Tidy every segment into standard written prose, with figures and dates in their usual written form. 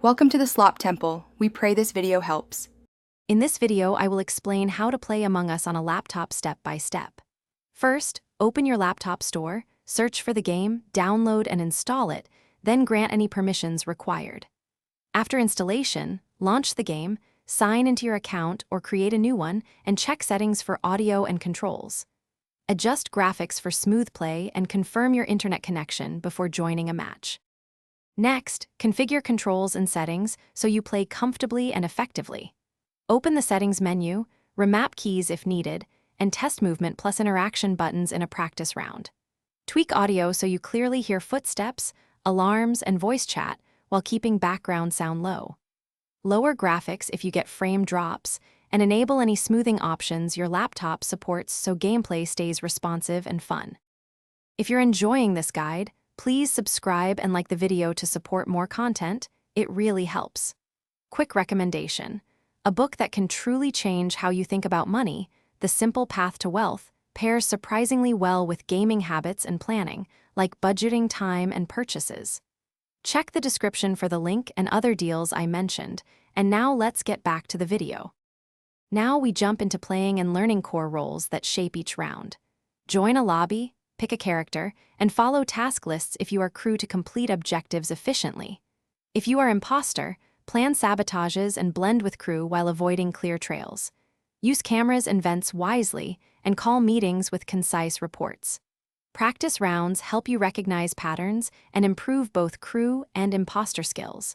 Welcome to the Slop Temple. We pray this video helps. In this video, I will explain how to play Among Us on a laptop step by step. First, open your laptop store, search for the game, download and install it, then grant any permissions required. After installation, launch the game, sign into your account or create a new one, and check settings for audio and controls. Adjust graphics for smooth play and confirm your internet connection before joining a match. Next, configure controls and settings so you play comfortably and effectively. Open the settings menu, remap keys if needed, and test movement plus interaction buttons in a practice round. Tweak audio so you clearly hear footsteps, alarms, and voice chat while keeping background sound low. Lower graphics if you get frame drops, and enable any smoothing options your laptop supports so gameplay stays responsive and fun. If you're enjoying this guide, please subscribe and like the video to support more content. It really helps. Quick recommendation: a book that can truly change how you think about money, The Simple Path to Wealth, pairs surprisingly well with gaming habits and planning, like budgeting time and purchases. Check the description for the link and other deals I mentioned, and now let's get back to the video. Now we jump into playing and learning core roles that shape each round. Join a lobby, pick a character, and follow task lists if you are crew to complete objectives efficiently. If you are imposter, plan sabotages and blend with crew while avoiding clear trails. Use cameras and vents wisely, and call meetings with concise reports. Practice rounds help you recognize patterns and improve both crew and imposter skills.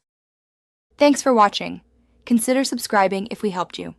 Thanks for watching. Consider subscribing if we helped you.